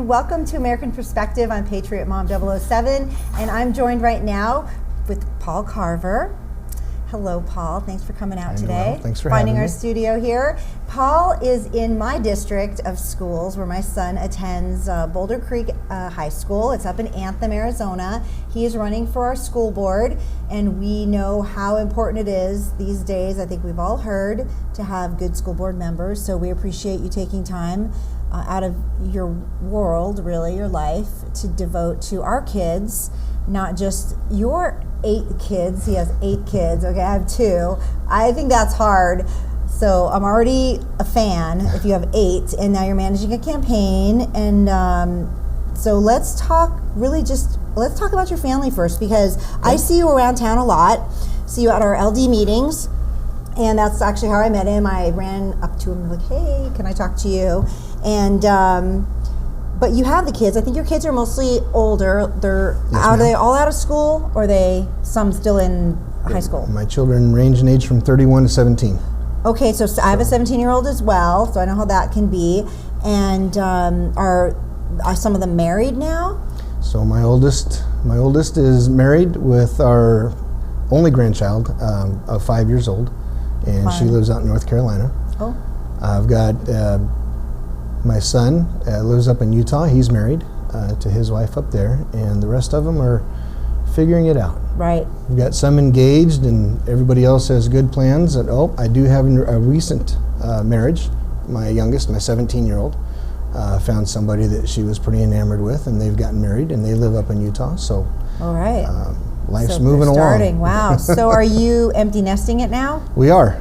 Welcome to American Perspective. I'm Patriot Mom 007, and I'm joined right now with Paul Carver. Hello, Paul. Thanks for coming out today. Well, thanks for finding having our me. studio here. Paul is in my district of schools where my son attends Boulder Creek High School. It's up in Anthem, Arizona. He is running for our school board, and we know how important it is these days. I think we've all heard to have good school board members, so we appreciate you taking time out of your world, really, your life, to devote to our kids, not just your 8 kids. He has 8 kids. Okay, I have 2. I think that's hard. So I'm already a fan if you have 8, and now you're managing a campaign. And so let's talk about your family first, because I see you around town a lot. See you at our LD meetings, and that's actually how I met him. I ran up to him like, hey, can I talk to you? And but you have the kids. I think your kids are mostly older. Are they all out of school, or are they some still in high school? My children range in age from 31 to 17. Okay, so I have a 17-year-old as well, so I know how that can be. And are some of them married now? So my oldest is married with our only grandchild of 5 years old, and she lives out in North Carolina. Oh. I've got my son lives up in Utah. He's married to his wife up there, and the rest of them are figuring it out. Right. We've got some engaged, and everybody else has good plans. And I do have a recent marriage. My youngest, my 17-year-old, found somebody that she was pretty enamored with, and they've gotten married, and they live up in Utah. So, all right. Life's moving along. Wow. So are you empty nesting it now? We are.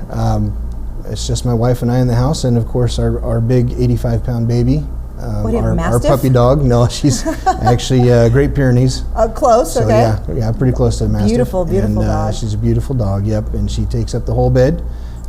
It's just my wife and I in the house, and of course our big 85-pound baby. What do you have, our puppy dog. No, she's actually Great Pyrenees. Close, so, okay. Yeah, pretty close to the Mastiff. Beautiful dog. She's a beautiful dog, yep, and she takes up the whole bed,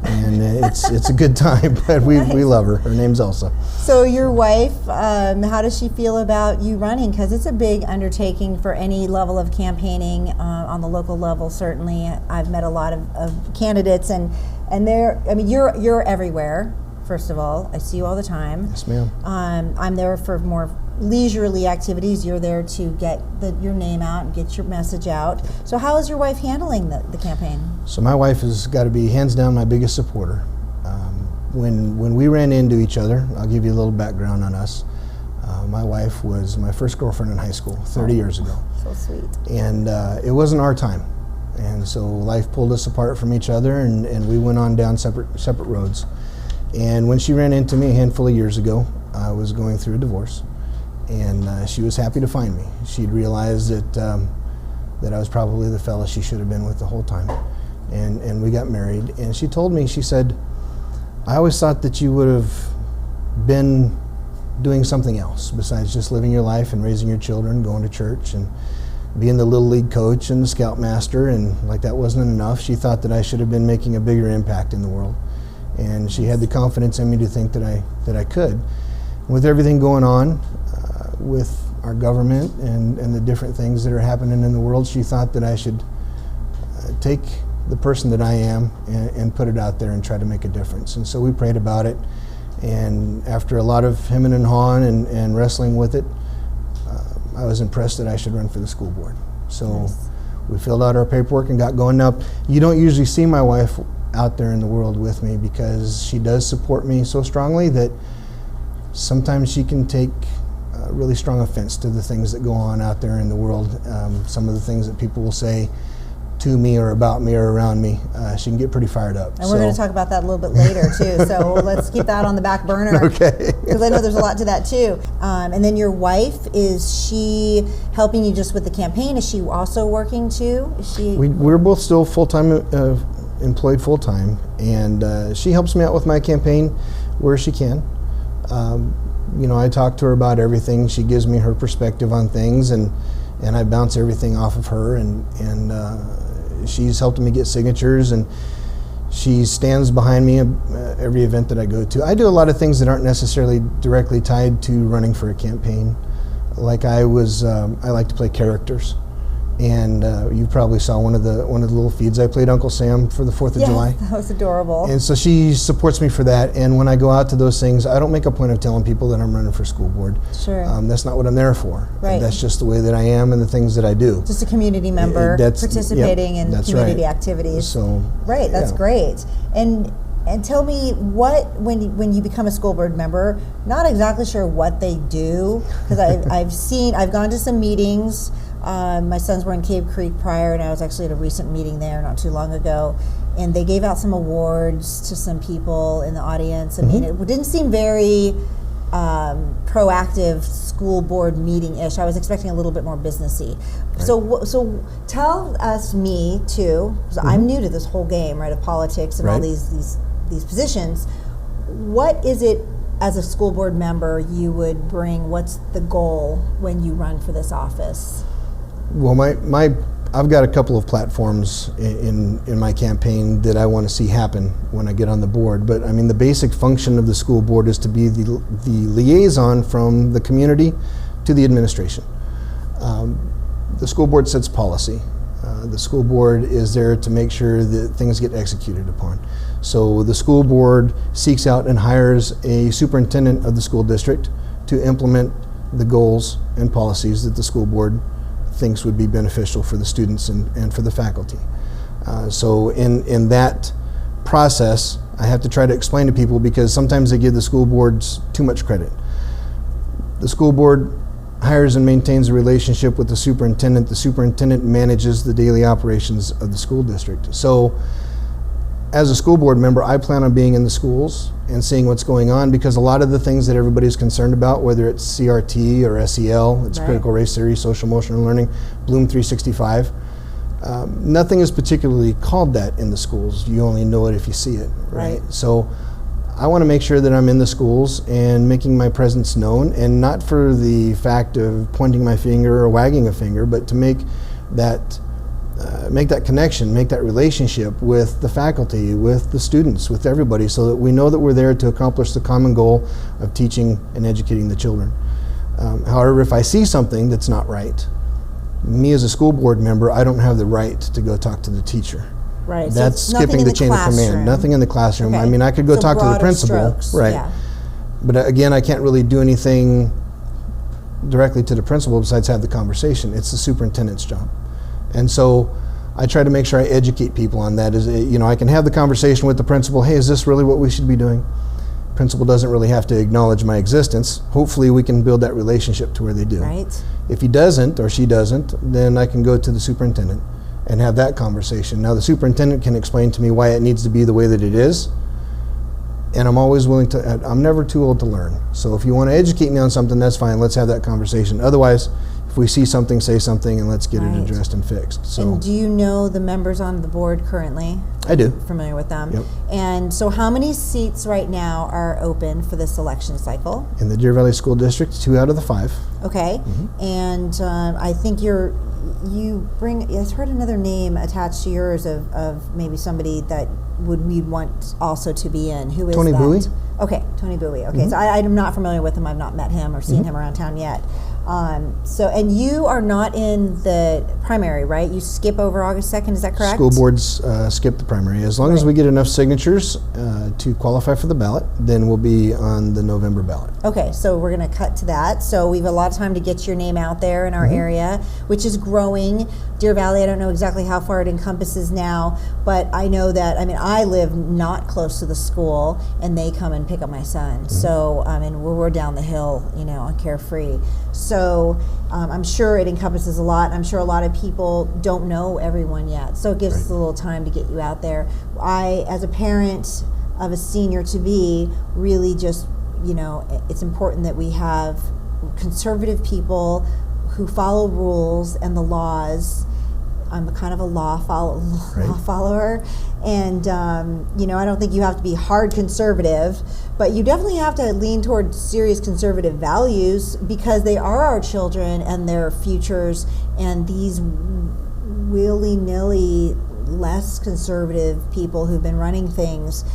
and it's a good time, but we love her. Her name's Elsa. So your wife, how does she feel about you running? Because it's a big undertaking for any level of campaigning on the local level, certainly. I've met a lot of candidates, and you're everywhere. First of all, I see you all the time. Yes, ma'am. I'm there for more leisurely activities. You're there to get your name out and get your message out. So how is your wife handling the campaign? So my wife has got to be hands down my biggest supporter. When we ran into each other, I'll give you a little background on us. My wife was my first girlfriend in high school 30 years ago. So sweet. And it wasn't our time. And so life pulled us apart from each other, and we went on down separate roads. And when she ran into me a handful of years ago, I was going through a divorce, and she was happy to find me. She'd realized that I was probably the fella she should have been with the whole time. And we got married, and she told me, she said, I always thought that you would have been doing something else besides just living your life and raising your children, going to church, and being the Little League coach and the Scoutmaster, and like that wasn't enough. She thought that I should have been making a bigger impact in the world. And she had the confidence in me to think that I could. With everything going on with our government and the different things that are happening in the world, she thought that I should take the person that I am and put it out there and try to make a difference. And so we prayed about it, and after a lot of hemming and hawing and wrestling with it, I was impressed that I should run for the school board. So Nice. We filled out our paperwork and got going. Now, you don't usually see my wife out there in the world with me, because she does support me so strongly that sometimes she can take really strong offense to the things that go on out there in the world. Some of the things that people will say to me or about me or around me, she can get pretty fired up. And we're going to talk about that a little bit later too, so let's keep that on the back burner. Okay. Because I know there's a lot to that too. And then your wife, is she helping you just with the campaign? Is she also working too? Is she? We're both still full-time employed full-time, and she helps me out with my campaign where she can. I talk to her about everything. She gives me her perspective on things, and I bounce everything off of her, and she's helped me get signatures, and she stands behind me every event that I go to. I do a lot of things that aren't necessarily directly tied to running for a campaign. Like I like to play characters. And you probably saw one of the little feeds. I played Uncle Sam for the 4th of July. That was adorable. And so she supports me for that. And when I go out to those things, I don't make a point of telling people that I'm running for school board. Sure. That's not what I'm there for. Right. That's just the way that I am and the things that I do. Just a community member participating in community activities. So right, that's great. And tell me when you become a school board member, not exactly sure what they do, because I've gone to some meetings. My sons were in Cave Creek prior, and I was actually at a recent meeting there not too long ago, and they gave out some awards to some people in the audience. I mean, it didn't seem very proactive school board meeting-ish. I was expecting a little bit more businessy. Right. So tell me too, because I'm new to this whole game, right, of politics and all these positions. What is it as a school board member you would bring? What's the goal when you run for this office? Well, I've got a couple of platforms in my campaign that I want to see happen when I get on the board. But I mean, the basic function of the school board is to be the liaison from the community to the administration. The school board sets policy. The school board is there to make sure that things get executed upon. So the school board seeks out and hires a superintendent of the school district to implement the goals and policies that the school board thinks would be beneficial for the students and for the faculty. So in that process, I have to try to explain to people, because sometimes they give the school boards too much credit. The school board hires and maintains a relationship with the superintendent. The superintendent manages the daily operations of the school district. So as a school board member, I plan on being in the schools and seeing what's going on, because a lot of the things that everybody's concerned about, whether it's CRT or SEL, it's critical race theory, social emotional learning, Bloom 365, nothing is particularly called that in the schools. You only know it if you see it, right? So I want to make sure that I'm in the schools and making my presence known, and not for the fact of pointing my finger or wagging a finger, but to make that connection, make that relationship with the faculty, with the students, with everybody, so that we know that we're there to accomplish the common goal of teaching and educating the children. However, if I see something that's not right, me as a school board member, I don't have the right to go talk to the teacher. Right. That's so skipping the chain of command. Nothing in the classroom. Okay. I mean, I could go talk to the principal, strokes. But again, I can't really do anything directly to the principal besides have the conversation. It's the superintendent's job. And so I try to make sure I educate people on that. I can have the conversation with the principal. Hey, is this really what we should be doing? Principal doesn't really have to acknowledge my existence. Hopefully we can build that relationship to where they do. Right. If he doesn't or she doesn't, then I can go to the superintendent and have that conversation. Now the superintendent can explain to me why it needs to be the way that it is, and I'm always willing to, I'm never too old to learn. So if you want to educate me on something, that's fine, let's have that conversation. Otherwise, if we see something, say something, and let's get it addressed and fixed. So. And do you know the members on the board currently? I do. Familiar with them? Yep. And so how many seats right now are open for this election cycle? In the Deer Valley School District, 2 out of the 5. Okay. And I think I've heard another name attached to yours of maybe somebody that we'd want also to be in. Who is Tony that? Bowie. Okay, Tony Bowie. Okay, so I'm not familiar with him. I've not met him or seen him around town yet. And you are not in the primary, right? You skip over August 2nd, is that correct? School boards skip the primary. As long as we get enough signatures to qualify for the ballot, then we'll be on the November ballot. Okay, so we're going to cut to that. So we have a lot of time to get your name out there in our area, which is growing. Deer Valley, I don't know exactly how far it encompasses now, but I know that, I live not close to the school, and they come and pick up my son. So, we're down the hill, on Carefree. So I'm sure it encompasses a lot. I'm sure a lot of people don't know everyone yet. So it gives us a little time to get you out there. I, as a parent of a senior to be, really just, it's important that we have conservative people who follow rules and the laws. I'm kind of a law follower, and I don't think you have to be hard conservative, but you definitely have to lean toward serious conservative values, because they are our children and their futures, and these willy-nilly, less conservative people who've been running things.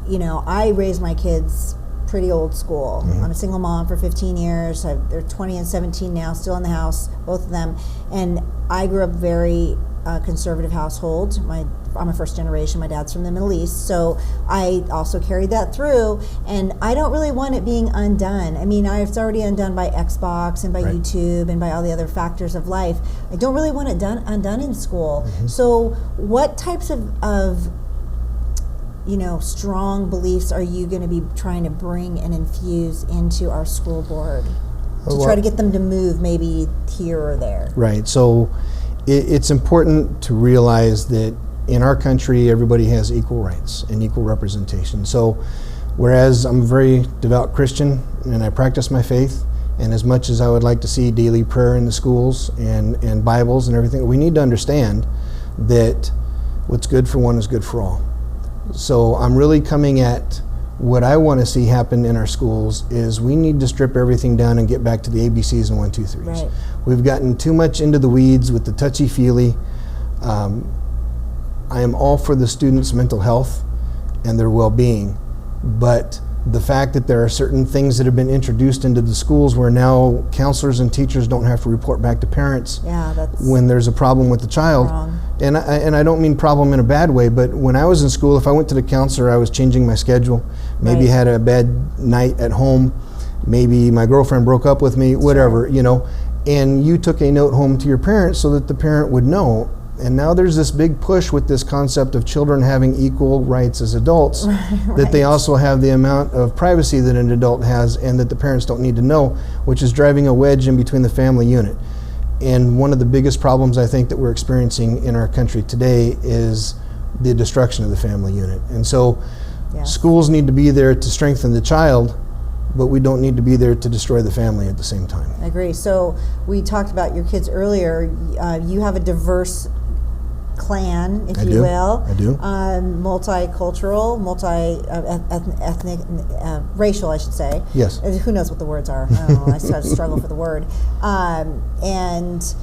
I raised my kids pretty old school. I'm a single mom for 15 years. They're 20 and 17 now, still in the house, both of them. And I grew up very conservative household. I'm a first generation. My dad's from the Middle East, so I also carried that through. And I don't really want it being undone. I mean, it's already undone by Xbox and by YouTube and by all the other factors of life. I don't really want it undone in school. So, what types of strong beliefs are you going to be trying to bring and infuse into our school board to try to get them to move maybe here or there? Right. So, it's important to realize that in our country, everybody has equal rights and equal representation. So, whereas I'm a very devout Christian and I practice my faith, and as much as I would like to see daily prayer in the schools and Bibles and everything, we need to understand that what's good for one is good for all. So I'm really coming at what I want to see happen in our schools is we need to strip everything down and get back to the ABCs and 1, 2, 3s. Right. We've gotten too much into the weeds with the touchy-feely. I am all for the students' mental health and their well-being, but the fact that there are certain things that have been introduced into the schools where now counselors and teachers don't have to report back to parents when there's a problem with the child. Wrong. And I don't mean problem in a bad way, but when I was in school, if I went to the counselor, I was changing my schedule, maybe had a bad night at home, maybe my girlfriend broke up with me, whatever, and you took a note home to your parents so that the parent would know. And now there's this big push with this concept of children having equal rights as adults, that they also have the amount of privacy that an adult has and that the parents don't need to know, which is driving a wedge in between the family unit. And one of the biggest problems I think that we're experiencing in our country today is the destruction of the family unit. And so schools need to be there to strengthen the child, but we don't need to be there to destroy the family at the same time. I agree. So we talked about your kids earlier. You have a diverse clan, if you will. I do. Multicultural, ethnic, racial, I should say. Yes. Who knows what the words are? I don't know. I sort of struggle for the word. And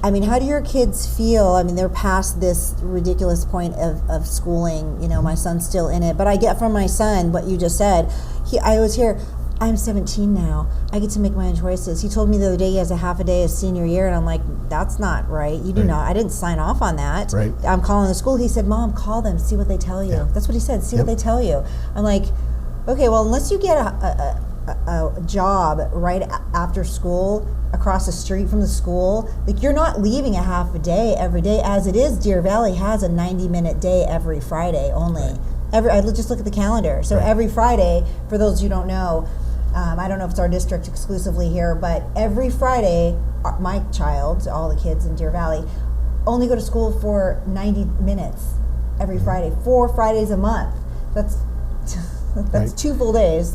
I mean, how do your kids feel? I mean, they're past this ridiculous point of schooling. My son's still in it, but I get from my son what you just said. I was here. I'm 17 now. I get to make my own choices. He told me the other day he has a half a day his senior year, and I'm like, that's not right. You do not. I didn't sign off on that. Right. I'm calling the school. He said, Mom, call them, see what they tell you. Yeah. That's what he said, see what they tell you. I'm like, okay, well, unless you get a job right after school across the street from the school, like you're not leaving a half a day every day. As it is, Deer Valley has a 90-minute day every Friday only. Right. I just look at the calendar. So every Friday, for those who don't know, I don't know if it's our district exclusively here, but every Friday, my child, all the kids in Deer Valley, only go to school for 90 minutes every Friday, 4 Fridays a month. That's 2 full days.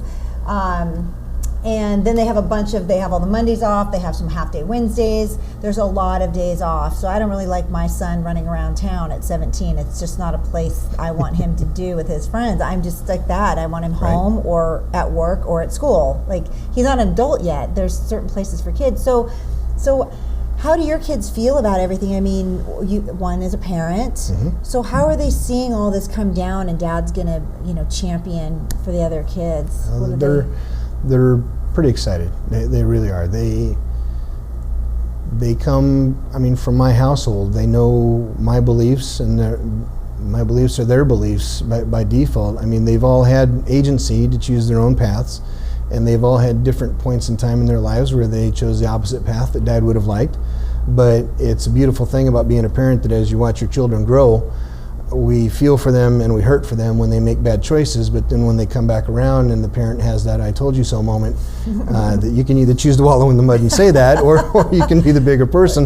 And then they have they have all the Mondays off, they have some half-day Wednesdays. There's a lot of days off. So I don't really like my son running around town at 17. It's just not a place I want him to do with his friends. I'm just like that. I want him home or at work or at school. Like, he's not an adult yet. There's certain places for kids. So how do your kids feel about everything? I mean, one is a parent. So how are they seeing all this come down and dad's gonna, champion for the other kids? They're pretty excited. They really are. They come, from my household. They know my beliefs, and my beliefs are their beliefs by default. They've all had agency to choose their own paths, and they've all had different points in time in their lives where they chose the opposite path that Dad would have liked. But it's a beautiful thing about being a parent that as you watch your children grow, we feel for them and we hurt for them when they make bad choices, but then when they come back around and the parent has that I told you so moment, that you can either choose to wallow in the mud and say that, or you can be the bigger person